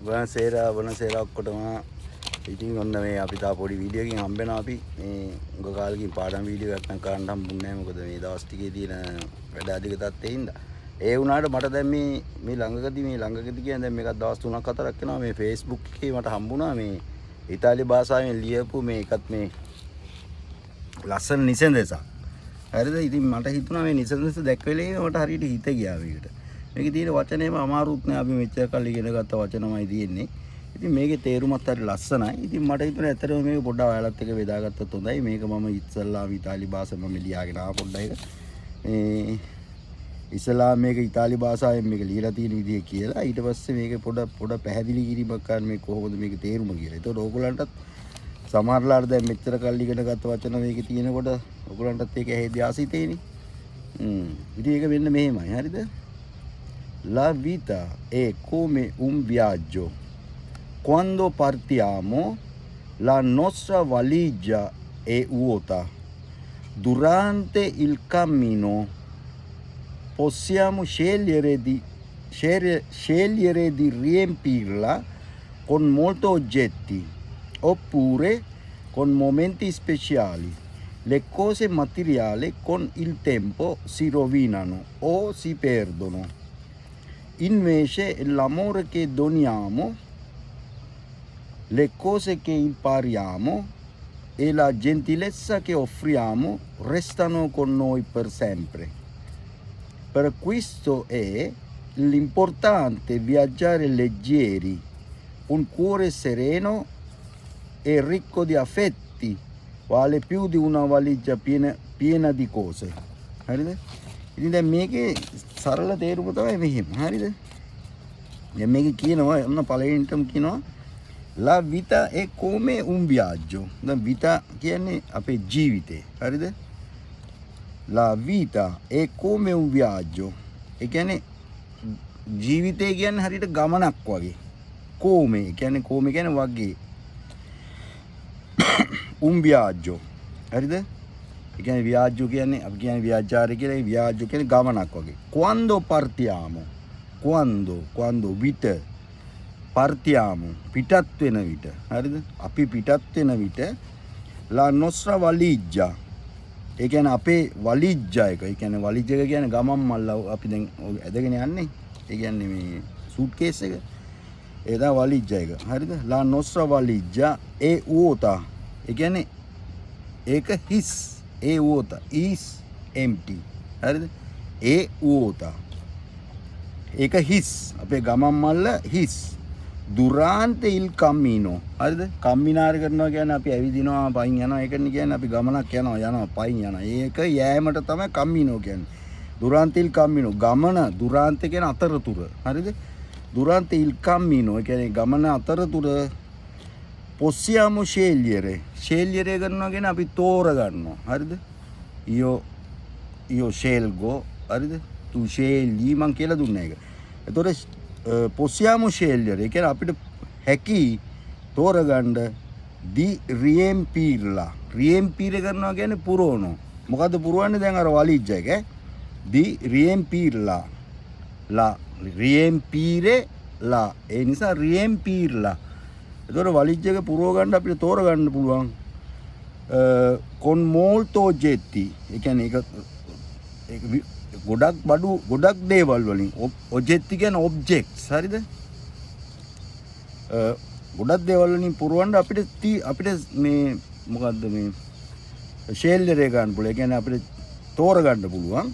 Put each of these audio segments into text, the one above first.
වනසේර ඔක්කොටම ඉතින් ඔන්න මේ අපි තා පොඩි වීඩියෝ එකකින් හම්බෙනවා අපි මේ උග කාලෙකින් පාඩම් වීඩියෝ එකක් නම් කරන්න හම්බුන්නේ නැහැ මොකද මේ දවස් ටිකේ තියෙන වැඩ අධික තත්ත්වෙ හින්දා ඒ වුණාට මට දැන් මේ ළඟකදී කියන්නේ දැන් මේකත් දවස් 3ක් 4ක් වෙනවා මේ Facebook එකේ මට හම්බුණා මේ ඉතාලි භාෂාවෙන් ලියපු මේකත් මේ ලස්සන නිසඳසක් හරිද ඉතින් මට හිතුණා මේ නිසඳස දැක්වෙලේ මට හරියට හිත ගියා මේකට මේකේ තියෙන වචනේම අමාරුත් නෑ අපි මෙච්චර කල් ඉගෙන ගත්ත වචනමයි තියෙන්නේ ඉතින් මේකේ තේරුමත් හරි ලස්සනයි ඉතින් මට හිතුණා ඇත්තටම මේක පොඩ්ඩක් ඔයාලත් එක්ක බෙදාගත්තොත් හොඳයි මේක මම ඉස්සල්ලාම ඉතාලි භාෂාවෙන් ලියාගෙන ආව පොඩ්ඩක් ඉස්සලා මේක ඉතාලි භාෂාවෙන් මේක ලියලා තියෙන විදිය කියලා ඊට පස්සේ මේක පොඩ පැහැදිලි කිරීමක් කරන්න මේ කොහොමද මේක තේරුම කියලා. ඒතකොට ඕගොල්ලන්ටත් සමහරලාට දැන් මෙච්චර කල් ඉගෙන ගත්ත වචන මේකේ තියෙනකොට ඕගොල්ලන්ටත් ඒක ඇහෙද්දී ආසිතේනේ. ඉතින් ඒක වෙන්න මෙහෙමයි. හරිද? La vita è come un viaggio. Quando partiamo la nostra valigia è vuota. Durante il cammino possiamo scegliere di riempirla con molti oggetti oppure con momenti speciali. Le cose materiali con il tempo si rovinano o si perdono. Invece l'amore che doniamo, le cose che impariamo e la gentilezza che offriamo restano con noi per sempre. Per questo è l'importante viaggiare leggeri, un cuore sereno e ricco di affetti vale più di una valigia piena di cose. හරිද? ඉතින් දැන් මේකේ සරල තේරුම තමයි මෙහෙම. හරිද? දැන් මේක කියනවා ඔන්න පළවෙනිටම කියනවා La vita è come un viaggio. දැන් vita කියන්නේ අපේ ජීවිතේ. හරිද? La vita è come un viaggio. ඒ කියන්නේ ජීවිතය කියන්නේ හරියට ගමනක් වගේ. come කියන්නේ වගේ. un viaggio. හරිද? ඒ කියන්නේ viaggio කියන්නේ අපි කියන්නේ viaggiare කියලා ඒ viaggio කියන්නේ ගමනක් වගේ. Quando partiamo. Quando විට partiamo පිටත් වෙන විට. හරිද? අපි පිටත් වෙන විට la nostra valigia ඒ කියන්නේ අපේ වලිජ්ජා එක. ඒ කියන්නේ වලිජ් එක කියන්නේ ගමන් මල්ල අපි දැන් ඇදගෙන යන්නේ. ඒ කියන්නේ මේ සූට්කේස් එක. ඒ තමයි වලිජ්ජා එක. හරිද? La nostra valigia è vuota. ඒ කියන්නේ ඒක හිස්. ඒ vuota is empty. හරිද? ඒ vuota. ඒක හිස්. අපේ ගමන් මල්ල හිස්. Durante il cammino. හරිද? කම්මිනාරි කරනවා කියන්නේ අපි ඇවිදිනවා පයින් යනවා. ඒකනේ කියන්නේ අපි ගමනක් යනවා පයින් යනවා. ඒක යෑමට තමයි cammino කියන්නේ. Durante il cammino ගමන durante කියන අතරතුර. හරිද? Durante il cammino ඒ කියන්නේ ගමන අතරතුර possiamo scegliere. Scegliere කරනවා කියන්නේ අපි තෝර ගන්නවා. හරිද? io scelgo. හරිද? tu scegli මං කියලා දුන්නා ඒක. එතකොට possiamo scegliere che අපිට හැකි තෝරගන්න di riempirla riempire කරනවා කියන්නේ පුරවනවා මොකද්ද පුරවන්නේ දැන් අර වලිජ්ජ එක di riempirla la riempire la ඒ නිසා riempirla ඒතකොට වලිජ්ජ එක පුරව ගන්න අපිට තෝරගන්න පුළුවන් con molto oggetti ඒ කියන්නේ ඒක ගොඩක් දේවල් වලින් ඔබ්ජෙක්ට් කියන්නේ ඔබ්ජෙක්ට්ස් හරිද ගොඩක් දේවල් වලින් පුරවන්න අපිට මේ මොකද්ද මේ ෂෙල්ඩර් එක ගන්න පුළුවන් ඒ කියන්නේ අපිට තෝර ගන්න පුළුවන්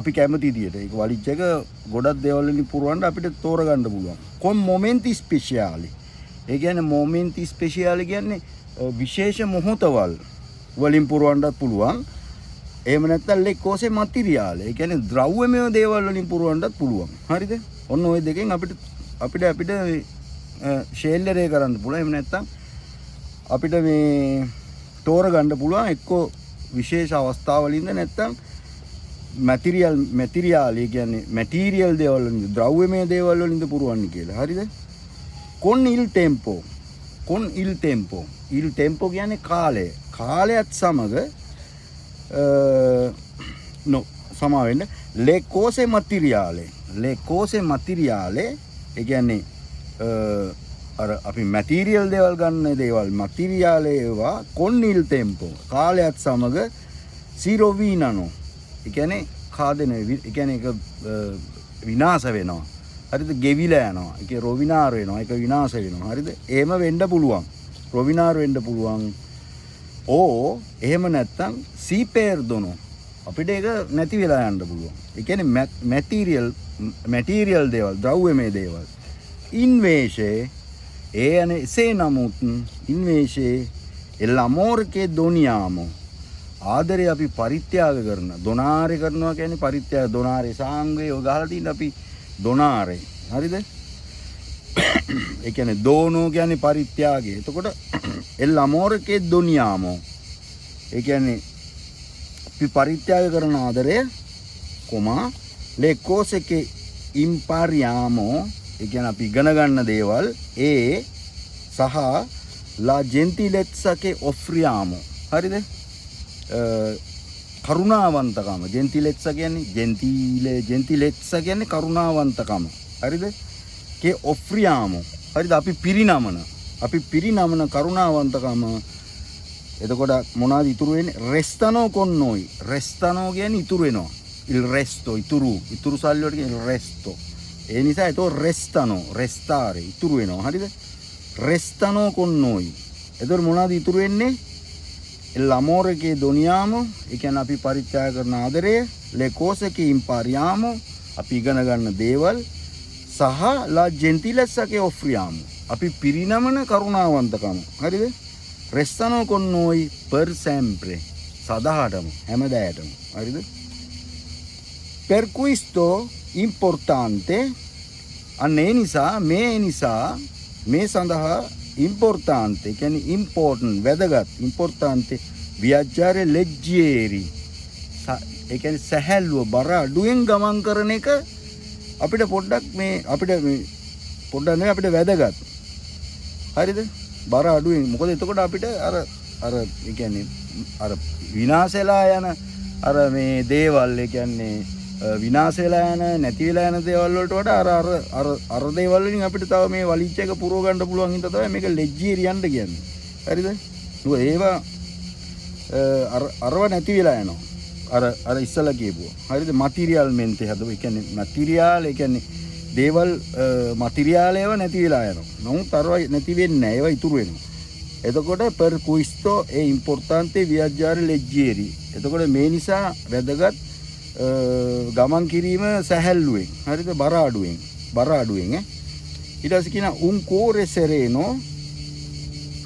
අපි කැමති විදියට ඒක වලිජ් එක ගොඩක් දේවල් වලින් පුරවන්න අපිට තෝර ගන්න පුළුවන් con momenti speciali ඒ කියන්නේ momenti speciali කියන්නේ විශේෂ මොහොතවල් වලින් පුරවන්නත් පුළුවන් එහෙම නැත්නම් le cose materiali ඒ කියන්නේ ද්‍රව්‍යමය දේවල් වලින් පුරවන්නත් පුළුවන්. හරිද? ඔන්න ওই දෙකෙන් අපිට ෂෙල්ඩර් එක කරන්න පුළුවන්. එහෙම නැත්නම් අපිට මේ තෝර ගන්න පුළුවන් එක්කෝ විශේෂ අවස්ථාවලින්ද නැත්නම් මැටීරියල් ඒ කියන්නේ මැටීරියල් දේවල් වලින් ද්‍රව්‍යමය දේවල් වලින්ද පුරවන්නේ කියලා. හරිද? con il tempo කියන්නේ කාලය. කාලයත් සමග le cose materiali ඒ කියන්නේ අර අපි මැටීරියල් දේවල් ගන්න දේවල් මැටීරියාල ඒවා con il tempo කාලයත් සමග සිරොවීනනෝ. ඒ කියන්නේ කාදෙන ඒ කියන්නේ ඒක විනාශ වෙනවා. හරිද? ගෙවිලා යනවා. ඒක රොවිනාර වෙනවා. ඒක විනාශ වෙනවා. හරිද? එහෙම වෙන්න පුළුවන්. රොවිනාර වෙන්න පුළුවන්. ඕ එහෙම නැත්තම් සීපෙර්දොනෝ. අපිට ඒක නැති වෙලා යන්න පුළුවන්. ඒ කියන්නේ මැටීරියල් දේවල්, ද්‍රව්‍යමය දේවල්. invece se නමුත් invece l'amore che doniamo ආදරේ අපි පරිත්‍යාග කරන දොනාරේ කරනවා කියන්නේ පරිත්‍යාග දොනාරේ සාංගේ ඔය ගහලා තියෙන අපි දොනාරේ හරිද? ඒ කියන්නේ දෝනෝ කියන්නේ පරිත්‍යාගය. එතකොට l'amore che doniamo ඒ කියන්නේ අපි පරිත්‍යාග කරන ආදරය comma le cose che impariamo ඒ කියන්නේ අපි ඉගෙන ගන්න දේවල් සහ la gentilezza che offriamo හරිද? කරුණාවන්තකම ජෙන්තිලෙත්ස කියන්නේ ජෙන්තිලෙත්ස කියන්නේ කරුණාවන්තකම හරිද? කේ ඔෆ්රියාමෝ හරිද? අපි පිරිනමන කරුණාවන්තකම. එතකොට මොනවාද ඉතුරු වෙන්නේ? රෙස්තනෝ කොන්නෝයි. රෙස්තනෝ කියන්නේ ඉතුරු වෙනවා. il resto ඉතුරු සල්ලි වලට කියන්නේ resto. ඒ නිසා ඒක රෙස්තනෝ රෙස්තාරේ ඉතුරු වෙනවා හරිද? රෙස්තනෝ කොන්නෝයි. එතකොට මොනවාද ඉතුරු වෙන්නේ? l'amore che doniamo ඒ කියන්නේ අපි පරිත්‍යාග කරන ආදරය, le cose che impariamo අපි ඉගෙන ගන්න දේවල් සහ la gentilezza che offriamo අපි පිරිනමන කරුණාවන්තකම හරිද? restano con noi per sempre සදාටම හැමදාටම හරිද? per questo importante අන්න ඒ නිසා මේ සඳහා importante කියන්නේ important වැදගත් importante viaggiare leggeri ඒ කියන්නේ සැහැල්ලුව බර අඩුවෙන් ගමන් කරන එක අපිට පොඩ්ඩක් අපිට වැදගත් හරිද? බර අඩුවෙන්. මොකද එතකොට අපිට අර ඒ කියන්නේ අර විනාශෙලා යන අර මේ දේවල් ඒ කියන්නේ විනාශ වෙලා යන නැති වෙලා යන දේවල් වලට වඩා අර දේවල් වලින් අපිට තව මේ වලිච්ච එක පුරව ගන්න පුළුවන් හින්දා තමයි මේක ලෙජ්ජීරියන්ට කියන්නේ. හරිද? මොකද ඒවා අරව නැති වෙලා යනවා. අර ඉස්සලා කියපුවා. හරිද? මැටීරියල් මෙන්තේ හදව. ඒ කියන්නේ මැටීරියල් ඒ කියන්නේ දේවල් මැටීරියල් ඒවා නැති වෙලා යනවා. නමුත් අරව නැති වෙන්නේ නැහැ. ඒවා ඉතුරු වෙනවා. එතකොට per questo è importante viaggiare leggeri. එතකොට මේ නිසා වැදගත් ගමන් කිරීම සැහැල්ලුවෙන් හරිද? බර අඩුවෙන් ඊට පස්සේ කියන un cuore sereno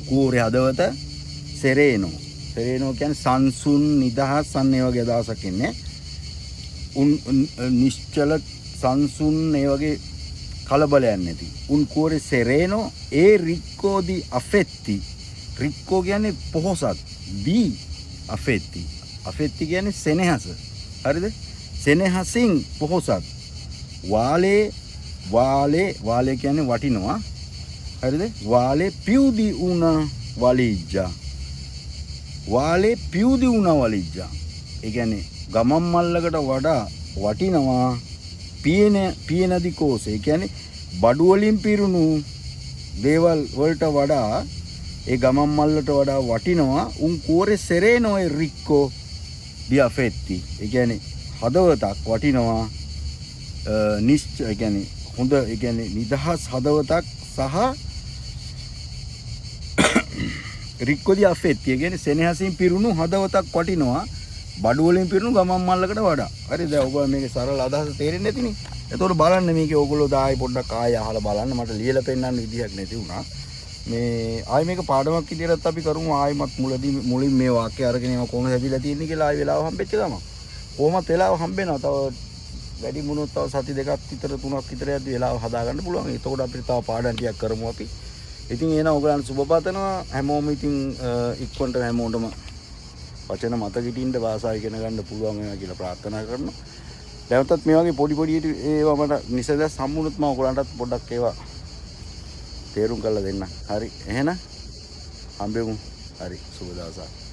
cuore හදවත sereno කියන්නේ සංසුන් නිදහස් අන්න ඒ වගේ අදහසක් ඉන්නේ. නිශ්චල සංසුන් ඒ වගේ කලබලයක් නැති un cuore sereno e ricco di affetti. ricco කියන්නේ පොහොසත්, di affetti කියන්නේ සෙනෙහස හරිද? සෙනෙහසින් පොහොසත්. වාලේ කියන්නේ වටිනවා හරිද? වාලේ più di una valigia. ඒ කියන්නේ ගමන් මල්ලකට වඩා වටිනවා piena di cose. ඒ කියන්නේ බඩු වලින් පිරුණු දේවල් වලට වඩා ඒ ගමන් මල්ලට වඩා වටිනවා un cuore sereno e ricco di affetti. ඒ කියන්නේ හදවතක් වටිනවා ඒ කියන්නේ හොඳ ඒ කියන්නේ නිදහස් හදවතක් සහ ricco di affetti ඒ කියන්නේ සෙනෙහසින් පිරුණු හදවතක් වටිනවා බඩු වලින් පිරුණු ගමන් මල්ලකට වඩා. හරිද? ඔබ මේකේ සරල අදහස තේරෙන්නේ නැතිනේ. එතකොට බලන්න මේකේ ඕගොල්ලෝ දායි පොඩ්ඩක් ආයෙ අහලා බලන්න. මට ලියලා පෙන්නන්න විදිහක් නැති වුණා. මේ ආයි මේක පාඩමක් විදිහට අපි කරමු. ආයිමත් මුලින් මේ වාක්‍ය අරගෙන ඒවා කොහොමද හැදිලා තියෙන්නේ කියලා ආයි වෙලාව හම්බෙච්ච ගමන්. කොහොමත් වෙලාව හම්බෙනවා. තව වැඩි මුණොත් තව සති දෙකක් විතර තුනක් විතර යද්දි වෙලාව හදා ගන්න පුළුවන්. එතකොට අපිට තව පාඩම් ටිකක් කරමු අපි. ඉතින් එන ඔයගලන්ට සුබ පතනවා. හැමෝම ඉතින් ඉක්කොන්ට හැමෝටම වචන මතක හිටින්න භාෂාව ඉගෙන ගන්න පුළුවන් වෙනවා කියලා ප්‍රාර්ථනා කරනවා. දැවටත් මේ වගේ පොඩි ඒවා මට නිසදස් සම්මුණුත් මම ඔයගලන්ටත් පොඩ්ඩක් ඒවා තේරුම් කරලා දෙන්න. හරි එහෙනම් හම්බෙමු. හරි සුබ දවසක්.